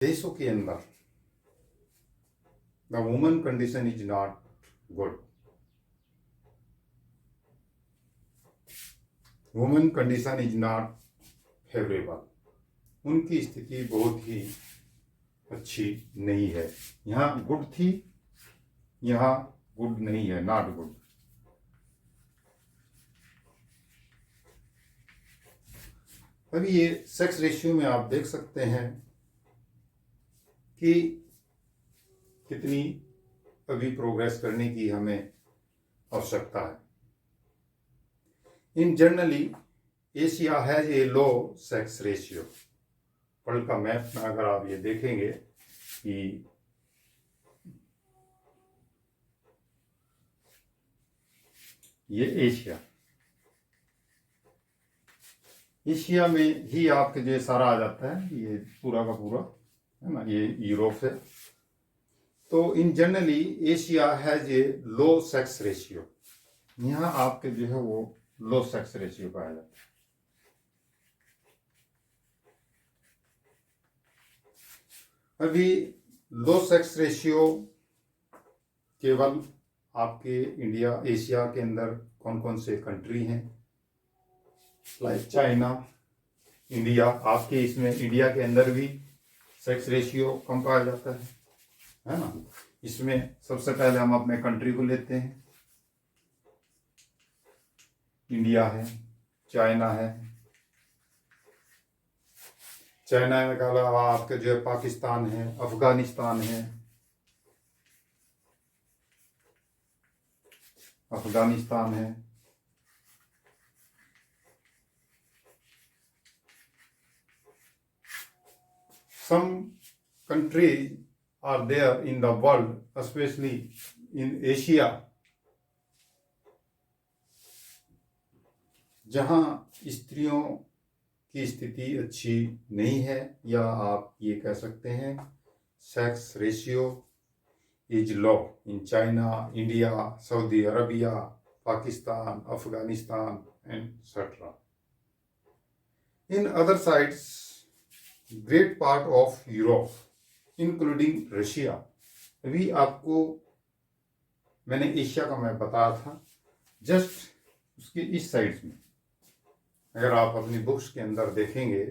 देशों के अंदर the woman condition is not good. Woman condition is not favourable. उनकी स्थिति बहुत ही अच्छी नहीं है। यहाँ गुड थी, यहाँ गुड नहीं है, नॉट गुड। अभी ये सेक्स रेशियो में आप देख सकते हैं कि कितनी अभी प्रोग्रेस करने की हमें आवश्यकता है। इन generally Asia has a low sex ratio. World का मैप में अगर आप ये देखेंगे कि ये एशिया में ही आपके जो सारा आ जाता है, ये पूरा का पूरा है ना, ये यूरोप है। तो इन generally Asia has a low sex ratio. यहाँ आपके जो है वो लो सेक्स रेशियो पाया जाता है। अभी लो सेक्स रेशियो केवल आपके इंडिया एशिया के अंदर कौन कौन से कंट्री हैं, लाइक चाइना, इंडिया। आपके इसमें इंडिया के अंदर भी सेक्स रेशियो कम पाया जाता है ना। इसमें सबसे पहले हम अपने कंट्री को लेते हैं। इंडिया है, चाइना है, चाइना में के अलावा आपके जो है पाकिस्तान है, अफगानिस्तान है, some countries are there in the world, especially in Asia, जहां स्त्रियों की स्थिति अच्छी नहीं है, या आप ये कह सकते हैं sex ratio is low in China, India, Saudi Arabia, Pakistan, Afghanistan and etcetera. In other sides great part of Europe including Russia. अभी आपको मैंने एशिया का मैप बताया था, जस्ट उसके इस साइड में अगर आप अपनी बुक्स के अंदर देखेंगे,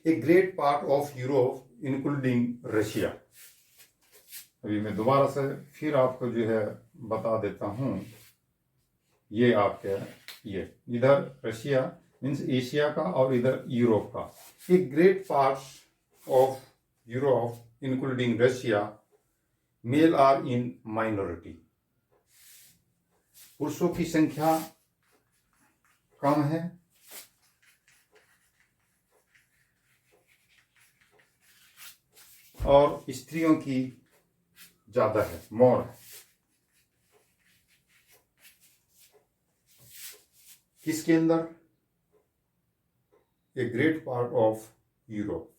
ए great part of Europe including Russia. अभी मैं दोबारा से फिर आपको जो है बता देता हूं। ये आपके ये इधर रशिया मीन्स एशिया का और इधर यूरोप का। A great part of Europe including Russia male are in minority. पुरुषों की संख्या कम है और स्त्रियों की ज्यादा है, मोर है। किसके अंदर? ए ग्रेट पार्ट ऑफ यूरोप।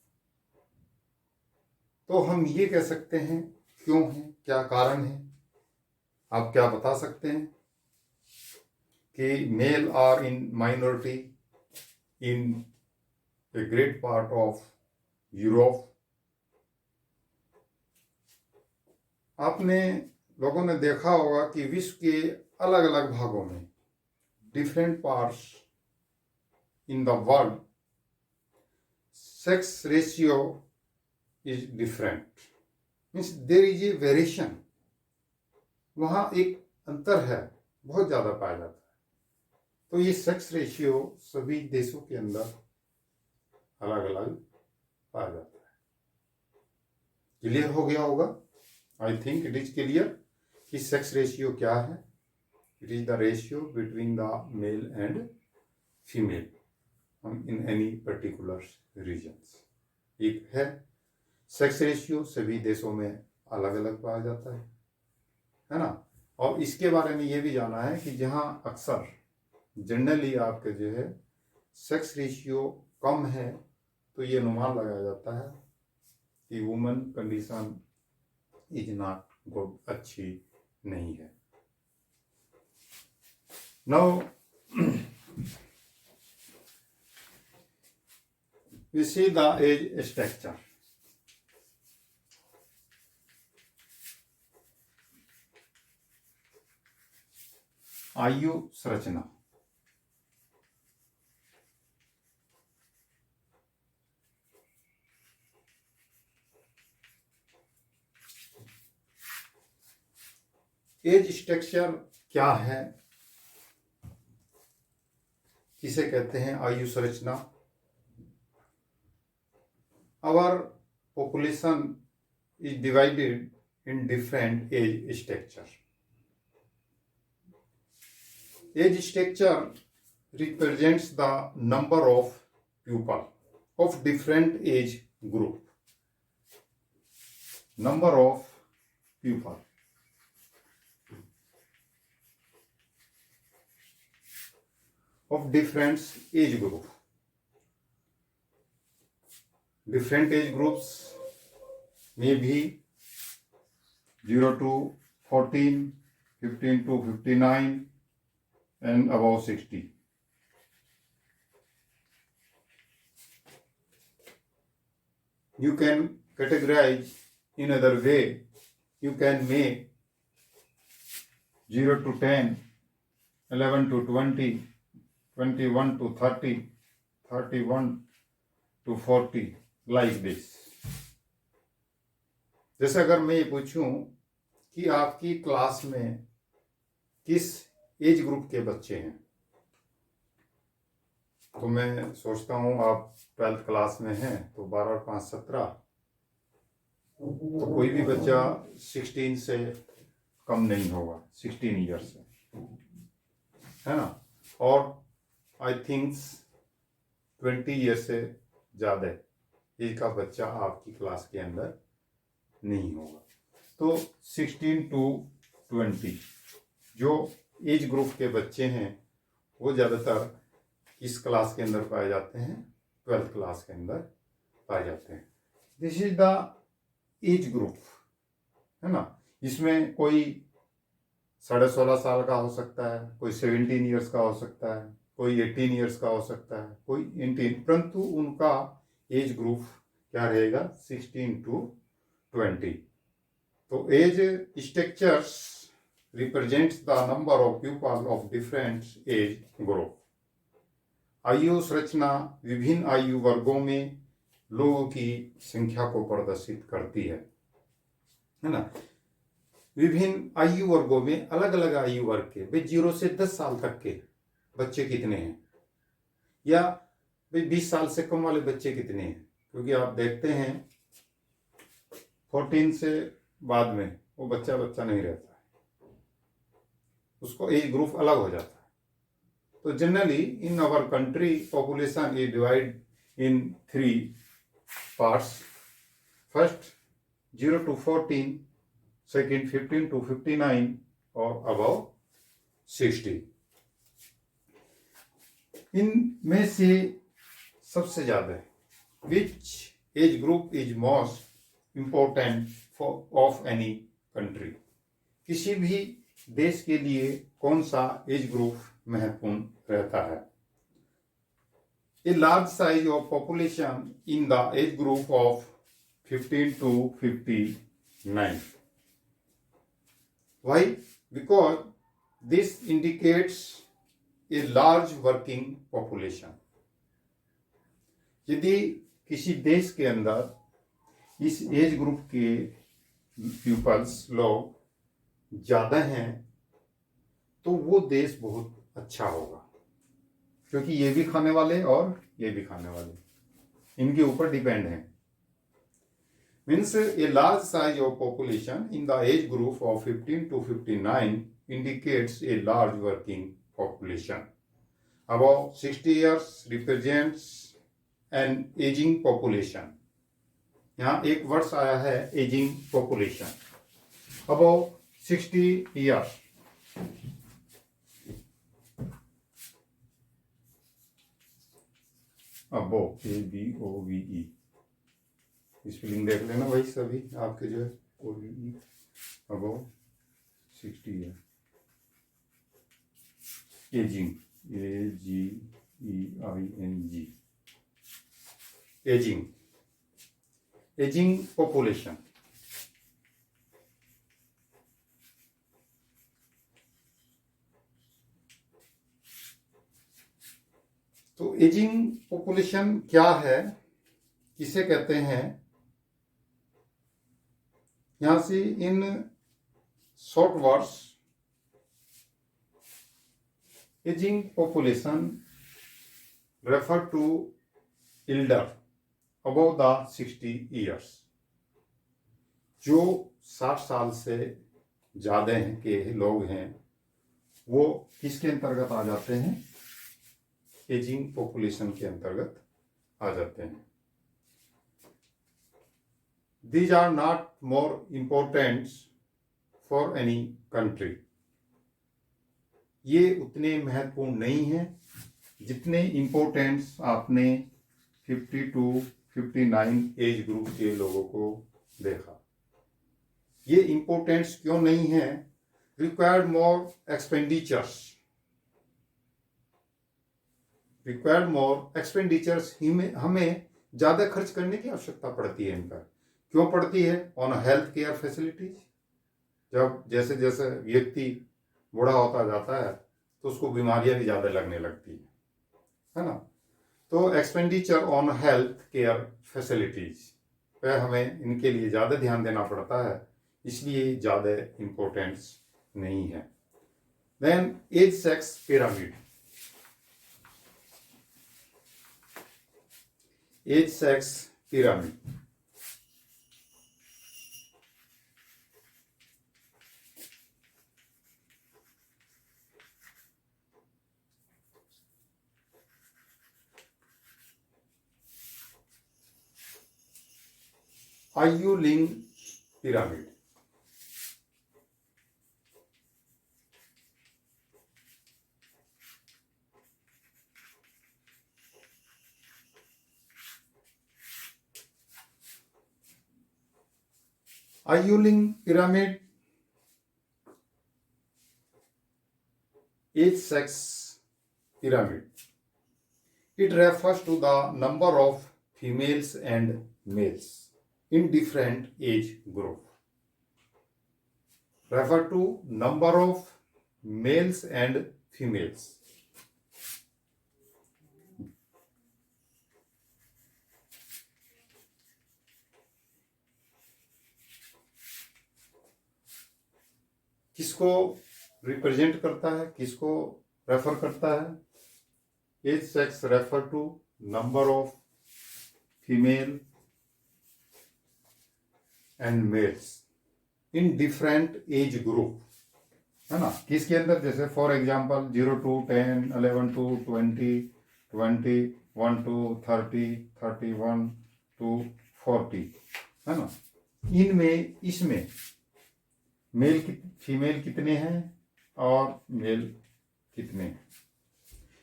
तो हम ये कह सकते हैं क्यों है, क्या कारण है? आप क्या बता सकते हैं कि male are in minority in a great part of Europe? आपने लोगों ने देखा होगा कि विश्व के अलग अलग भागों में, different parts in the world, sex ratio is different, means there is a variation. वहां एक अंतर है, बहुत ज्यादा पाया जाता है। तो ये सेक्स रेशियो सभी देशों के अंदर अलग अलग पाया जाता है। क्लियर हो गया होगा? I think it is clear कि सेक्स रेशियो क्या है। It is the ratio between the male and female in any particular regions. एक है सेक्स रेशियो, सभी देशों में अलग अलग पाया जाता है ना। और इसके बारे में ये भी जाना है कि जहां अक्सर जनरली आपके जो है सेक्स रेशियो कम है, तो ये अनुमान लगाया जाता है कि woman condition is not good, अच्छी नहीं है। Now we see the age structure। आयु संरचना। एज स्ट्रक्चर क्या है, किसे कहते हैं आयु संरचना? Our population is divided in different age structure. Age structure represents the number of people of different age group. Number of people of different age group. Different age groups may be 0 to 14, 15 to 59, and above 60. You can categorize in other way. You can make 0 to 10, 11 to 20, 21 to 30, 31 to 40, like this. जैसे अगर मैं ये पूछूं कि आपकी class में किस as group के बच्चे हैं, तो मैं सोचता हूं आप 12th क्लास में हैं, तो 12 और 5 17, तो कोई भी बच्चा 16 से कम नहीं होगा, 16 ईयर्स से, है ना? और आई थिंक्स 20 ईयर से ज़्यादा एज का बच्चा आपकी क्लास के अंदर नहीं होगा. तो 16 to 20 जो एज ग्रुप के बच्चे हैं वो ज़्यादातर इस क्लास के अंदर पाए जाते हैं, 12th क्लास के अंदर पाए जाते हैं. This is the age group, है ना? इसमें कोई 16.5 साल का हो सकता है, कोई 17 ईयर्स का हो सकता है, कोई 18 ईयर्स का हो सकता है, कोई 18, परंतु उनका एज ग्रुप क्या रहेगा? 16 to 20. तो age structures represents the number of people of different age group. आयु संरचना विभिन्न आयु वर्गों में लोगों की संख्या को प्रदर्शित करती है ना? विभिन्न आयु वर्गों में अलग अलग आयु वर्ग के भाई 0 से 10 साल तक के बच्चे कितने हैं, या भाई 20 साल से कम वाले बच्चे कितने हैं? क्योंकि आप देखते हैं 14 से बाद में वो बच्चा नहीं रहता, उसको एज ग्रुप अलग हो जाता है. तो generally in our country population is divide in 3 parts. First 0 to 14, second 15 to 59 और अबव 60. इनमें से सबसे ज्यादा which age group is most important for of any country? किसी भी देश के लिए कौन सा एज ग्रुप महत्वपूर्ण रहता है? A large size of population in the age group of 15 to 59. Why? Because this indicates a large working population. यदि किसी देश के अंदर इस एज ग्रुप के पीपल्स लोग ज्यादा हैं तो वो देश बहुत अच्छा होगा, क्योंकि ये भी खाने वाले और ये भी खाने वाले, इनके ऊपर डिपेंड है. Means a large size of population in the age group of 15 to 59 indicates a large working population. About 60 years represents an ageing population. यहाँ एक वर्ड्स आया है ageing population. About 60 years. above, ABOVE, spelling देख लेना भाई सभी आपके जो है OVE, above 60 years. Ageing, AGEING, ageing population. तो एजिंग पॉपुलेशन क्या है, किसे कहते हैं, यहां से in short words, ageing population refer to elder above the 60 years, जो 60 साल से ज्यादा हैं के लोग हैं, वो किसके अंतर्गत आ जाते हैं, एजिंग पॉपुलेशन के अंतर्गत आ जाते हैं। These are not more important for any country. ये उतने महत्वपूर्ण नहीं है जितने इम्पोर्टेंस आपने 50 to 59 एज ग्रुप के लोगों को देखा। ये इम्पोर्टेंस क्यों नहीं है? रिक्वायर्ड मोर एक्सपेंडिचर्स हमें ज्यादा खर्च करने की आवश्यकता पड़ती है। इन पर क्यों पड़ती है? On health care facilities. जब जैसे जैसे व्यक्ति बूढ़ा होता जाता है तो उसको बीमारियां भी ज्यादा लगने लगती है ना। तो expenditure on health care facilities पे हमें इनके लिए ज्यादा ध्यान देना पड़ता है, इसलिए ज्यादा इंपॉर्टेंस नहीं है। Then age sex pyramid. Age sex pyramid आयु लिंग पिरामिड। आयु लिंग पिरामिड, age sex pyramid. It refers to the number of females and males in different age group. Refer to number of males and females. किसको represent करता है, किसको रेफर करता है? Age sex refer to number of female and males in different age group, है ना। किसके अंदर? जैसे for example 0 to 10, 11 to 20, 21 to 30, 31 to 40, है ना। इनमें इसमें मेल फीमेल कितने हैं और मेल कितने हैं।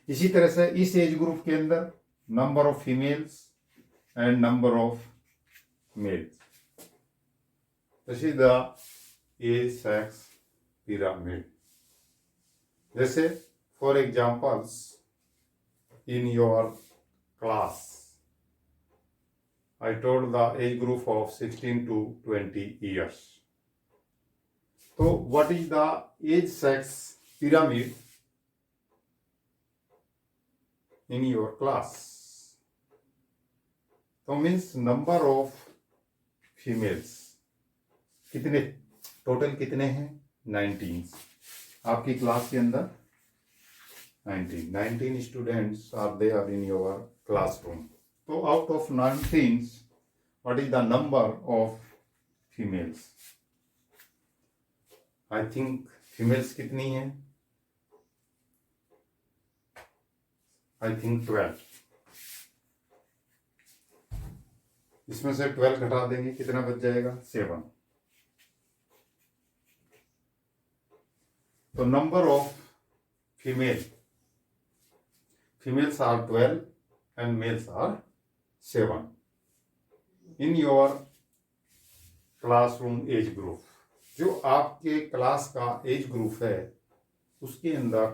इसी तरह से इस एज ग्रुप के अंदर number of females and number of males. This is the age sex pyramid. जैसे for examples in your class I told the age group of 16 to 20 years. So what is the age sex pyramid in your class? So means number of females कितने, total कितने हैं? 19। आपकी class के अंदर 19 students are there in your classroom. तो out of 19 what is the number of females? I think females कितनी हैं? I think 12। इसमें से 12 घटा देंगे, कितना बच जाएगा? 7। तो number of females are 12 and males are 7 in your classroom age group. जो आपके क्लास का एज ग्रुप है उसके अंदर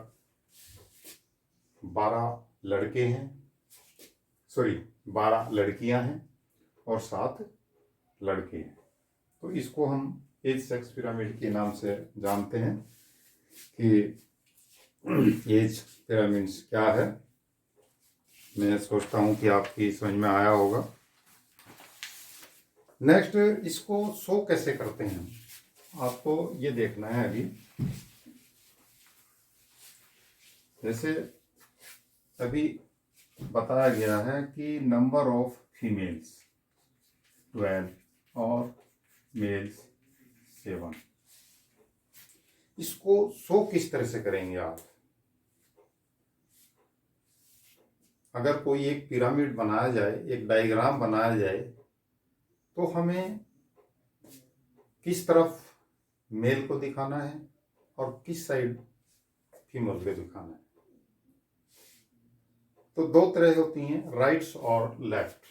12 लड़के हैं, 12 लड़कियां हैं और 7 लड़के हैं। तो इसको हम एज सेक्स पिरामिड के नाम से जानते हैं कि एज पिरामिड क्या है। मैं सोचता हूँ कि आपकी समझ में आया होगा। नेक्स्ट, इसको शो कैसे करते हैं आपको ये देखना है अभी। जैसे अभी बताया गया है कि नंबर ऑफ फीमेल्स 12 और मेल्स 7। इसको शो किस तरह से करेंगे आप? अगर कोई एक पिरामिड बनाया जाए, एक डायग्राम बनाया जाए, तो हमें किस तरफ मेल को दिखाना है और किस साइड फीमेल को दिखाना है? तो दो तरह होती हैं, राइट्स और लेफ्ट।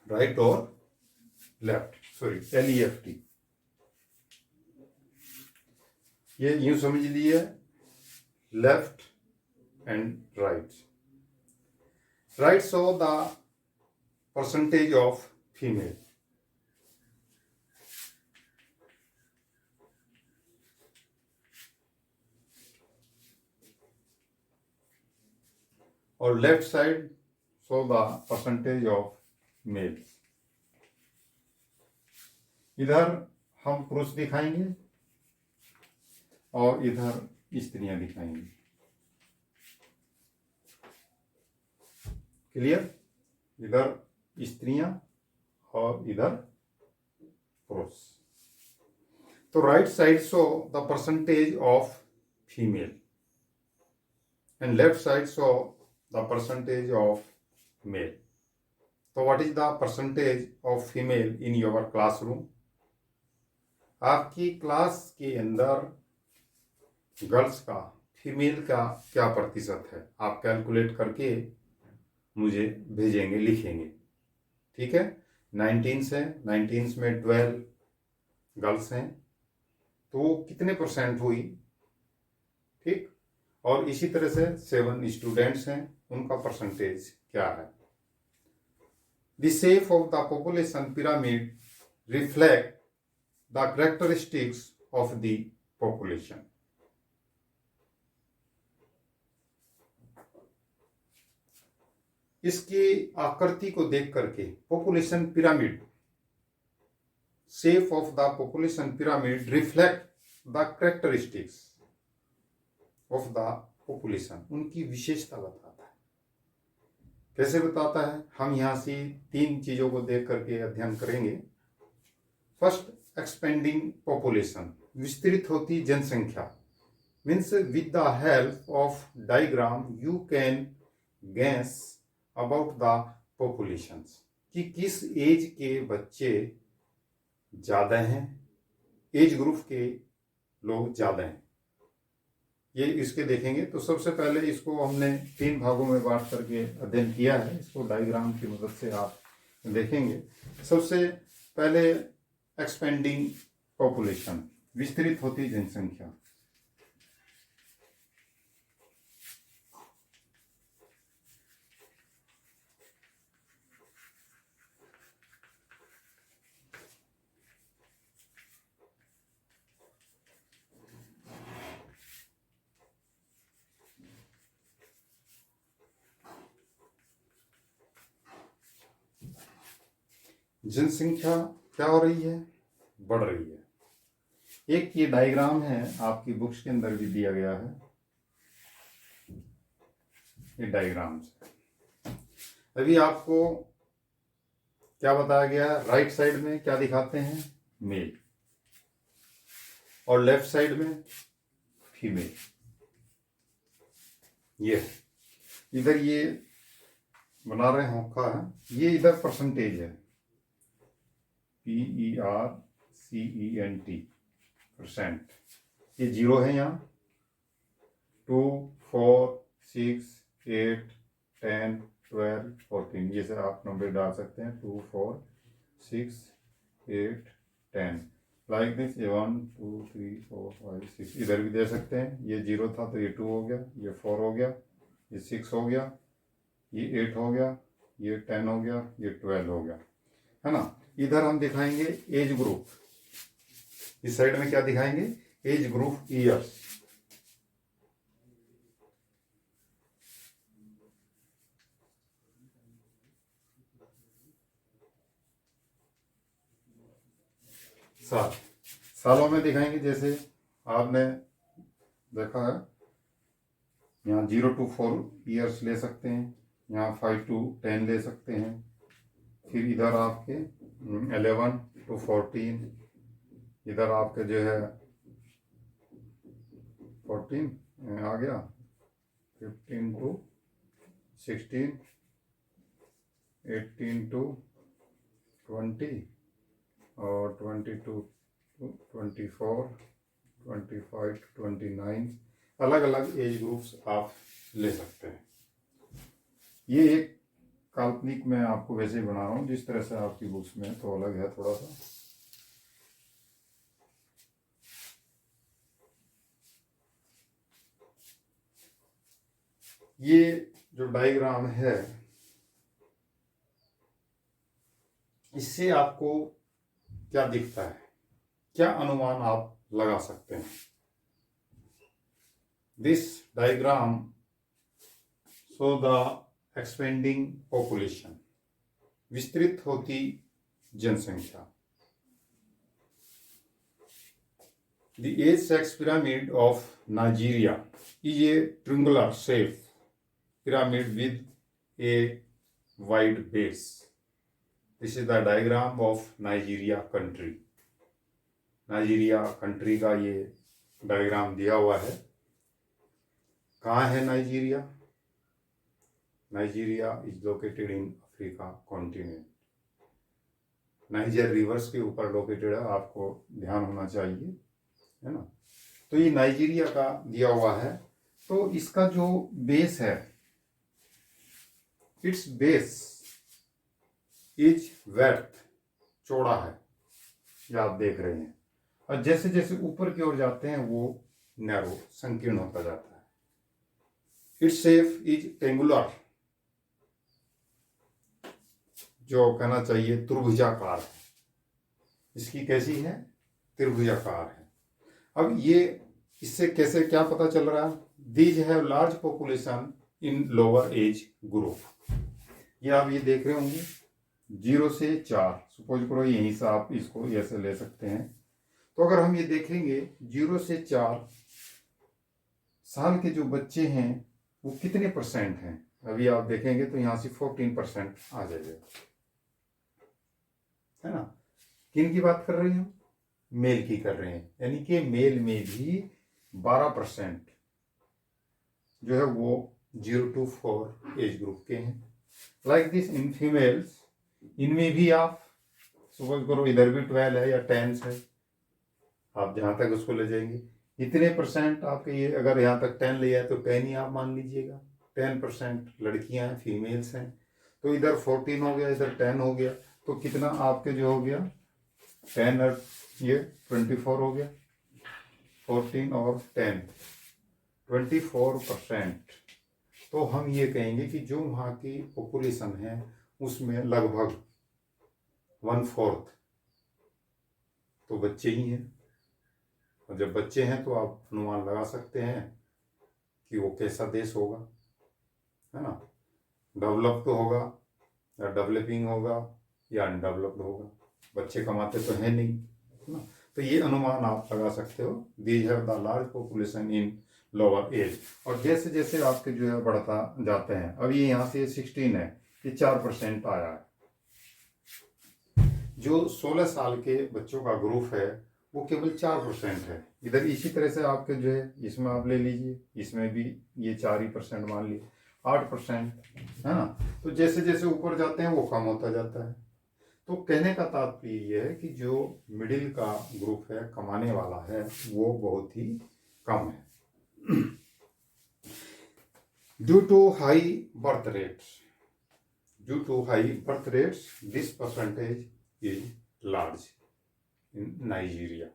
राइट और लेफ्ट, सॉरी LEFT। ये यूं समझ लीजिए, left and right. Right show the percentage of female, और left side show the percentage of male. इधर हम पुरुष दिखाएंगे और इधर स्त्रियां दिखाएंगे। क्लियर? इधर स्त्रियां और इधर पुरुष। तो right side show the percentage of female and left side show the percentage of male. तो what is the percentage of female in your classroom? आपकी क्लास के अंदर गर्ल्स का, फीमेल का क्या प्रतिशत है? आप कैलकुलेट करके मुझे भेजेंगे, लिखेंगे। ठीक है, 19 है, 19 में 12 गर्ल्स हैं, तो कितने परसेंट हुई? ठीक, और इसी तरह से 7 स्टूडेंट्स हैं, उनका परसेंटेज क्या है? The shape of the population pyramid reflect the characteristics of the population. इसकी आकृति को देख करके population pyramid, shape of the population pyramid reflect the characteristics of the population, उनकी विशेषता बताता है। कैसे बताता है? हम यहां से 3 चीजों को देख करके अध्ययन करेंगे। फर्स्ट, एक्सपेंडिंग पॉपुलेशन, विस्तृत होती जनसंख्या। Means with the help of diagram you can guess about the populations, कि किस एज के बच्चे ज्यादा हैं, एज ग्रुप के लोग ज्यादा हैं, ये इसके देखेंगे। तो सबसे पहले इसको हमने 3 भागों में बांट करके अध्ययन किया है, इसको डायग्राम की मदद से आप देखेंगे। सबसे पहले एक्सपेंडिंग पॉपुलेशन, विस्तृत होती जनसंख्या। जनसंख्या क्या हो रही है? बढ़ रही है। एक ये डायग्राम है, आपकी बुक्स के अंदर भी दिया गया है, ये डायग्राम्स। अभी आपको क्या बताया गया? राइट साइड में क्या दिखाते हैं? मेल, और लेफ्ट साइड में फीमेल। ये इधर ये बना रहे होंखा है, ये इधर परसेंटेज है, PERCENT, परसेंट। ये 0 है यहाँ, 2, 4, 6, 8, 10, 12, 14, ये से आप नंबर डाल सकते हैं, 2, 4, 6, 8, 10, लाइक दिस। ये 1, 2, 3, 4, 5, 6 इधर भी दे सकते हैं। ये 0 था तो ये 2 हो गया, ये 4 हो गया, ये 6 हो गया, ये 8 हो गया, ये 10 हो गया, ये 12 हो गया, है ना। इधर हम दिखाएंगे एज ग्रुप, इस साइड में क्या दिखाएंगे, एज ग्रुप ईयर्स। सालों में दिखाएंगे, जैसे आपने देखा है यहाँ 0 to 4 ईयर्स ले सकते हैं, यहाँ 5 to 10 ले सकते हैं, फिर इधर आपके 11 to 14, इधर आपके जो है 14 आ गया, 15 to 16, 18 to 20 और 20 to 24, 25 to 29, अलग अलग एज ग्रुप्स आप ले सकते हैं। ये एक काल्पनिक मैं आपको वैसे ही बना रहा हूँ, जिस तरह से आपकी बुक्स में तो अलग है थोड़ा सा। ये जो डायग्राम है, इससे आपको क्या दिखता है, क्या अनुमान आप लगा सकते हैं? This diagram show the expanding population, विस्तृत होती जनसंख्या। The age sex pyramid of Nigeria is a triangular shape pyramid with a wide base. This is the diagram of Nigeria country. Nigeria country का ये डायग्राम दिया हुआ है। कहाँ है Nigeria? Nigeria is located in Africa continent. Niger reverse के ऊपर located है, आपको ध्यान होना चाहिए, है ना। तो ये नाइजीरिया का दिया हुआ है। तो इसका जो बेस है, इट्स बेस इज वेड्थ, चौड़ा है, ये आप देख रहे हैं। और जैसे जैसे ऊपर की ओर जाते हैं वो नैरो, संकीर्ण होता जाता है। इट्स शेप इज ट्रेंगुलर, जो कहना चाहिए त्रिभुजाकार है। इसकी कैसी है? त्रिभुजाकार है। अब ये इससे कैसे क्या पता चल रहा है? These have large population in lower age group. ये आप ये देख रहे होंगे 0 से 4, सपोज करो यहीं से आप इसको ऐसे ले सकते हैं। तो अगर हम ये देखेंगे 0 से 4 साल के जो बच्चे हैं वो कितने परसेंट हैं, अभी आप देखेंगे तो यहाँ से 14% आ जाएगा, है ना। किन की बात कर रहे हैं हम? मेल की कर रहे हैं, यानी कि मेल में भी 12% जो है वो 0 to 4 एज ग्रुप के हैं। लाइक दिस इन फीमेल्स, इनमें भी आप सपोज करो इधर भी 12 है या 10 है, आप जहां तक उसको ले जाएंगे इतने परसेंट आपके, ये अगर यहाँ तक 10 ले जाए तो 10 ही आप मान लीजिएगा। 10% लड़कियां हैं, फीमेल्स हैं। तो इधर 14 हो गया, इधर 10 हो गया, तो कितना आपके जो हो गया 10 और ये 24 हो गया। 14 और 10 24%। तो हम ये कहेंगे कि जो वहाँ की पॉपुलेशन है उसमें लगभग 1/4 तो बच्चे ही हैं। और जब बच्चे हैं तो आप अनुमान लगा सकते हैं कि वो कैसा देश होगा, है ना। डेवलप्ड होगा या डेवलपिंग होगा या अनडेवलप्ड होगा। बच्चे कमाते तो हैं नहीं, है ना। तो ये अनुमान आप लगा सकते हो। These have the large population in lower age. और जैसे जैसे आपके जो है बढ़ता जाते हैं, अब ये यहाँ से 16 है, ये 4% आया है। जो 16 साल के बच्चों का ग्रुप है वो केवल 4% है। इधर इसी तरह से आपके जो है इसमें आप ले लीजिए, इसमें भी ये 4% मान लीजिए, 8%, है ना। तो जैसे जैसे ऊपर जाते हैं वो कम होता जाता है। तो कहने का तात्पर्य ये है कि जो मिडिल का ग्रुप है, कमाने वाला है, वो बहुत ही कम है। Due to high birth rates, this percentage is large in Nigeria.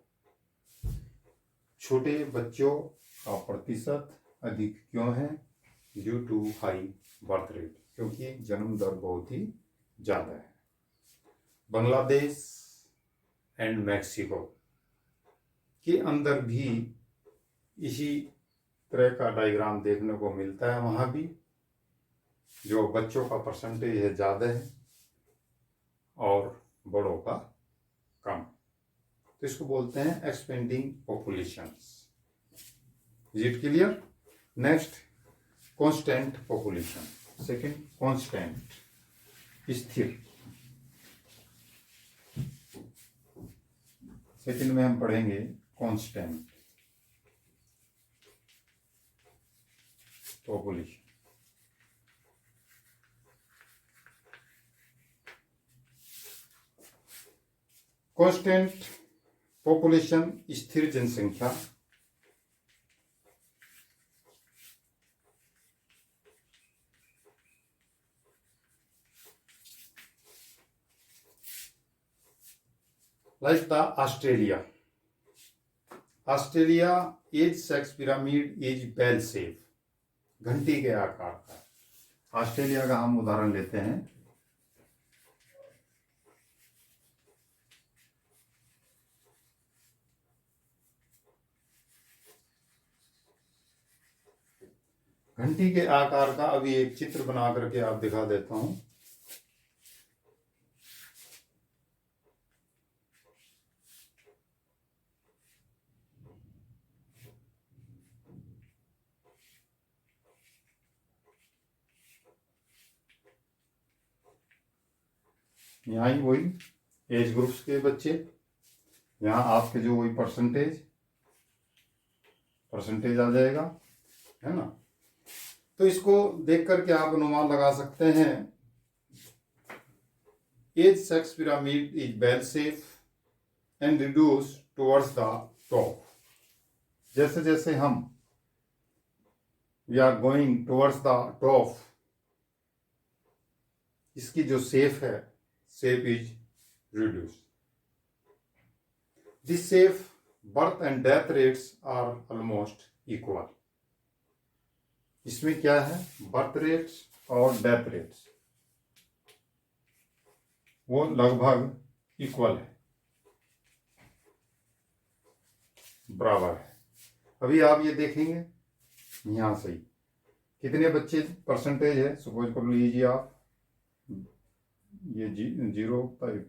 छोटे बच्चों का प्रतिशत अधिक क्यों है? Due to high birth rate, क्योंकि जन्म दर बहुत ही ज्यादा है। बांग्लादेश एंड मैक्सिको के अंदर भी इसी तरह का डायग्राम देखने को मिलता है। वहाँ भी जो बच्चों का परसेंटेज है ज़्यादा है और बड़ों का कम। तो इसको बोलते हैं expanding populations. Is it clear? Next, constant population. Second, constant, स्थिर। सेकंड में हम पढ़ेंगे कांस्टेंट पॉपुलेशन। कांस्टेंट पॉपुलेशन स्थिर जनसंख्या like the Australia age sex pyramid is bell shape, घंटी के आकार का। ऑस्ट्रेलिया का हम उदाहरण लेते हैं। घंटी के आकार का अभी एक चित्र बना करके आप दिखा देता हूं। यहाँ ही वही एज ग्रुप्स के बच्चे, यहाँ आपके जो वही परसेंटेज आ जाएगा, है ना। तो इसको देख करके आप अनुमान लगा सकते हैं। Age sex pyramid is bell shape and reduce towards the top. जैसे जैसे हम we are going towards the top, इसकी जो शेप है, shape is reduced. This shape, birth and death rates are almost equal. इसमें क्या है, बर्थ रेट्स और डेथ रेट्स वो लगभग इक्वल है, बराबर है। अभी आप ये देखेंगे यहां से ही कितने बच्चे परसेंटेज है। सपोज कर लीजिए आप, ये 0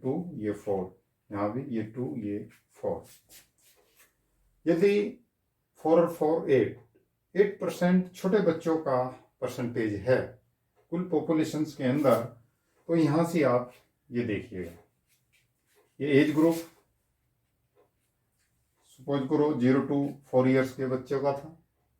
2, ये 4, यहाँ भी ये 2, ये 4। यदि 4 और 4 8% छोटे बच्चों का परसेंटेज है कुल पॉपुलेशंस के अंदर, तो यहाँ से आप ये देखिएगा, ये एज ग्रुप सपोज करो 0 to 4 ईयर्स के बच्चों का था,